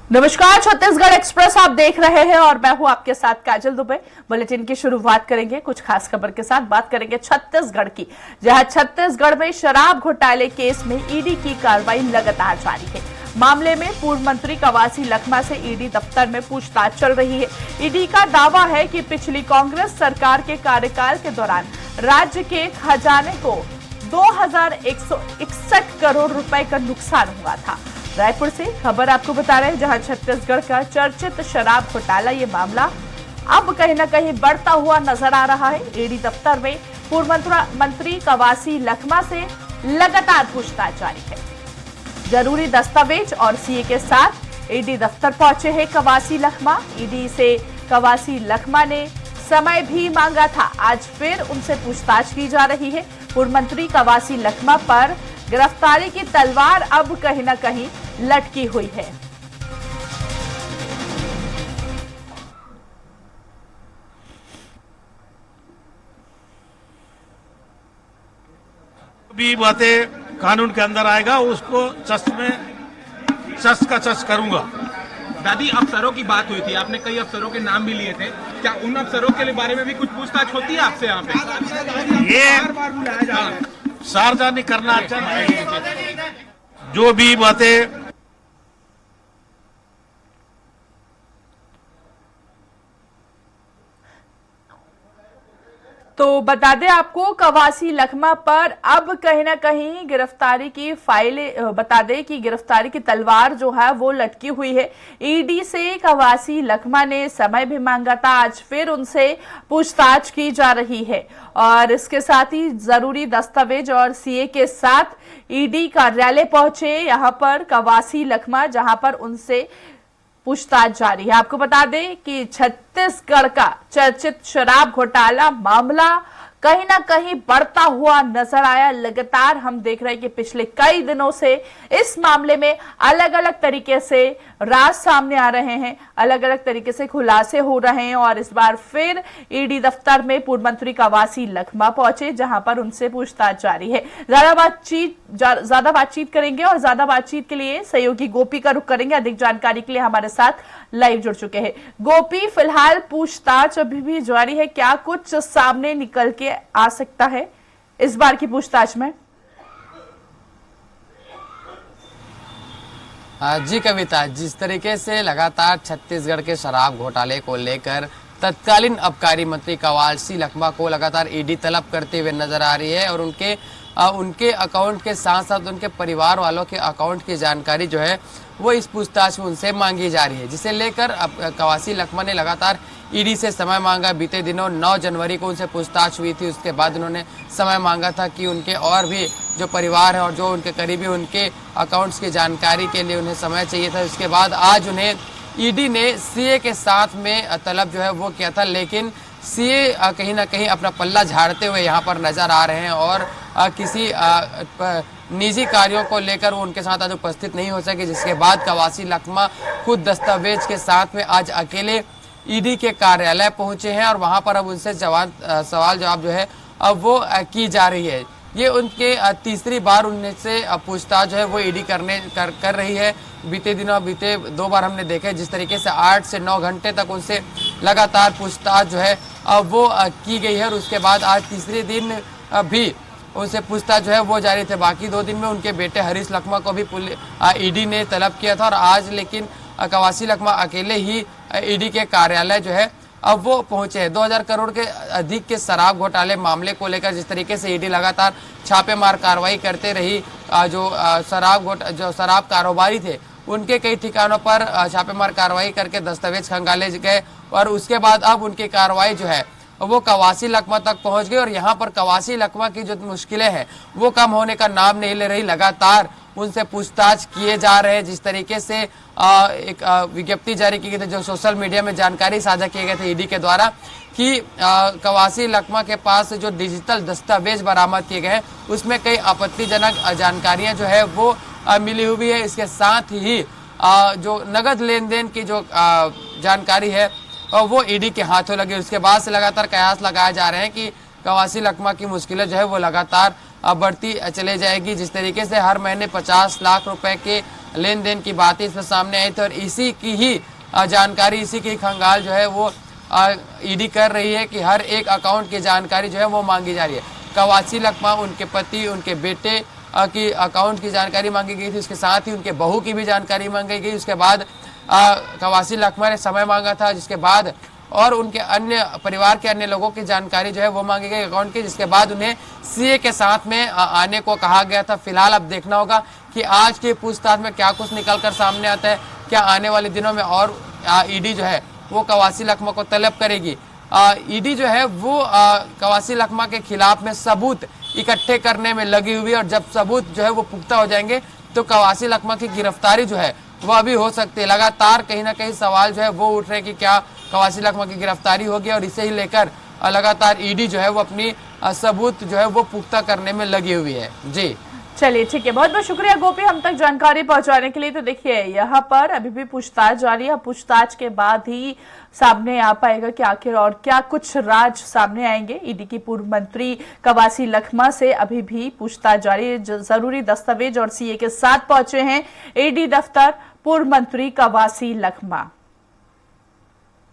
नमस्कार, छत्तीसगढ़ एक्सप्रेस आप देख रहे हैं और मैं हूं आपके साथ काजल दुबे। बुलेटिन की शुरुआत करेंगे कुछ खास खबर के साथ। बात करेंगे छत्तीसगढ़ की, जहां छत्तीसगढ़ में शराब घोटाले केस में ईडी की कार्रवाई लगातार जारी है। मामले में पूर्व मंत्री कवासी लखमा से ईडी दफ्तर में पूछताछ चल रही है। ईडी का दावा है कि पिछली कांग्रेस सरकार के कार्यकाल के दौरान राज्य के खजाने को 2161 करोड़ रुपए का नुकसान हुआ था। रायपुर से खबर आपको बता रहे हैं, जहां छत्तीसगढ़ का चर्चित शराब घोटाला ये मामला अब कहीं न कहीं बढ़ता हुआ नजर आ रहा है। ईडी दफ्तर में पूर्व मंत्री कवासी लखमा से लगातार पूछताछ जारी है। जरूरी दस्तावेज और सीए के साथ ईडी दफ्तर पहुंचे हैं कवासी लखमा। ईडी से कवासी लखमा ने समय भी मांगा था। आज फिर उनसे पूछताछ की जा रही है। पूर्व मंत्री कवासी लखमा पर गिरफ्तारी की तलवार अब कहीं न कहीं लटकी हुई है। भी बातें कानून के अंदर आएगा उसको चस्ट का चस्ट करूंगा। दादी, अफसरों की बात हुई थी, आपने कई अफसरों के नाम भी लिए थे, क्या उन अफसरों के बारे में भी कुछ पूछताछ होती है आपसे यहाँ पे? ये सार्वजनिक करना अच्छा नहीं। जो भी बातें तो बता दें आपको, कवासी लखमा पर अब कहीं ना कहीं गिरफ्तारी की फाइलें, बता दें कि गिरफ्तारी की तलवार जो है वो लटकी हुई है। ईडी से कवासी लखमा ने समय भी मांगा था। आज फिर उनसे पूछताछ की जा रही है और इसके साथ ही जरूरी दस्तावेज और सीए के साथ ईडी कार्यालय पहुंचे यहां पर कवासी लखमा, जहां पर उनसे पूछताछ जारी है। आपको बता दें कि छत्तीसगढ़ का चर्चित शराब घोटाला मामला कहीं ना कहीं बढ़ता हुआ नजर आया। लगातार हम देख रहे हैं कि पिछले कई दिनों से इस मामले में अलग अलग तरीके से राज सामने आ रहे हैं, अलग अलग तरीके से खुलासे हो रहे हैं और इस बार फिर ईडी दफ्तर में पूर्व मंत्री कवासी लखमा पहुंचे, जहां पर उनसे पूछताछ जारी है। ज्यादा बातचीत करेंगे और ज्यादा बातचीत के लिए सहयोगी गोपी का रुख करेंगे। अधिक जानकारी के लिए हमारे साथ लाइव जुड़ चुके हैं गोपी। फिलहाल पूछताछ अभी भी जारी है, क्या कुछ सामने निकल के आ सकता है इस बार की पूछताछ में? जी कविता, जिस तरीके से लगातार छत्तीसगढ़ के शराब घोटाले को लेकर तत्कालीन आबकारी मंत्री कवासी लखमा को लगातार ईडी तलब करते हुए नजर आ रही है और उनके अकाउंट के साथ साथ उनके परिवार वालों के अकाउंट की जानकारी जो है वो इस पूछताछ में उनसे मांगी जा रही है, जिसे लेकर अब कवासी लखमा ने लगातार ईडी से समय मांगा। बीते दिनों 9 जनवरी को उनसे पूछताछ हुई थी, उसके बाद उन्होंने समय मांगा था कि उनके और भी जो परिवार है और जो उनके करीबी उनके अकाउंट्स की जानकारी के लिए उन्हें समय चाहिए था। उसके बाद आज उन्हें ईडी ने सीए के साथ में तलब जो है वो किया था, लेकिन सीए कहीं ना कहीं अपना पल्ला झाड़ते हुए यहाँ पर नजर आ रहे हैं और किसी निजी कार्यों को लेकर वो उनके साथ आज उपस्थित नहीं हो सके, जिसके बाद कवासी लखमा खुद दस्तावेज के साथ में आज अकेले ईडी के कार्यालय पहुंचे हैं और वहां पर अब उनसे सवाल जवाब जो है अब वो की जा रही है। ये उनके तीसरी बार उनसे पूछताछ जो है वो ईडी कर रही है। बीते 2 बार हमने देखे जिस तरीके से 8 से 9 घंटे तक उनसे लगातार पूछताछ जो है वो की गई है और उसके बाद आज तीसरे दिन भी उनसे पूछताछ जो है वो जारी थे। बाकी 2 दिन में उनके बेटे हरीश लखमा को भी ईडी ने तलब किया था और आज लेकिन कवासी लखमा अकेले ही ईडी के कार्यालय जो है अब वो पहुंचे हैं। 2000 करोड़ के अधिक के शराब घोटाले मामले को लेकर जिस तरीके से ईडी लगातार छापेमार कार्रवाई करते रही, जो शराब कारोबारी थे उनके कई ठिकानों पर छापेमार कार्रवाई करके दस्तावेज खंगाले गए और उसके बाद अब उनकी कार्रवाई जो है वो कवासी लखमा तक पहुंच गई और यहाँ पर कवासी लखमा की जो मुश्किलें हैं वो कम होने का नाम नहीं ले रही। लगातार उनसे पूछताछ किए जा रहे हैं। जिस तरीके से एक विज्ञप्ति जारी की गई थी, जो सोशल मीडिया में जानकारी साझा किए गए थे ईडी के द्वारा कि कवासी लखमा के पास जो डिजिटल दस्तावेज बरामद किए गए हैं उसमें कई आपत्तिजनक जानकारियां जो है वो मिली हुई है। इसके साथ ही जो नगद लेन देन की जो जानकारी है वो ईडी के हाथों लगी। उसके बाद से लगातार कयास लगाए जा रहे हैं कि कवासी लखमा की मुश्किलें जो है वो लगातार बढ़ती चले जाएगी। जिस तरीके से हर महीने 50 लाख रुपए के लेन देन की बातें इसमें सामने आई थी और इसी की ही जानकारी, इसी की खंगाल जो है वो ईडी कर रही है कि हर एक अकाउंट की जानकारी जो है वो मांगी जा रही है। कवासी लखमा, उनके पति, उनके बेटे की अकाउंट की जानकारी मांगी गई थी, उसके साथ ही उनके बहू की भी जानकारी मांगी गई। उसके बाद कवासी लखमा ने समय मांगा था, जिसके बाद और उनके अन्य परिवार के अन्य लोगों की जानकारी जो है वो मांगी गई अकाउंट की, जिसके बाद उन्हें सीए के साथ में आने को कहा गया था। फिलहाल अब देखना होगा कि आज की पूछताछ में क्या कुछ निकल कर सामने आता है, क्या आने वाले दिनों में और ईडी जो है वो कवासी लखमा को तलब करेगी। ईडी जो है वो कवासी लखमा के खिलाफ में सबूत इकट्ठे करने में लगी हुई है और जब सबूत जो है वो पुख्ता हो जाएंगे तो कवासी लखमा की गिरफ्तारी जो है वो अभी हो सकती है। लगातार कहीं ना कहीं सवाल जो है वो उठ रहे हैं कि क्या कवासी लखमा की गिरफ्तारी होगी और इसे ही लेकर लगातार ईडी जो है वो अपनी सबूत जो है वो पुख्ता करने में लगी हुई है। जी चलिए ठीक है, बहुत बहुत शुक्रिया गोपी हम तक जानकारी पहुंचाने के लिए। तो देखिए यहाँ पर अभी भी पूछताछ जारी है, पूछताछ के बाद ही सामने आ पाएगा कि आखिर और क्या कुछ राज सामने आएंगे। ईडी की पूर्व मंत्री कवासी लखमा से अभी भी पूछताछ जारी है। जरूरी दस्तावेज और सीए के साथ पहुंचे हैं ईडी दफ्तर पूर्व मंत्री कवासी लखमा।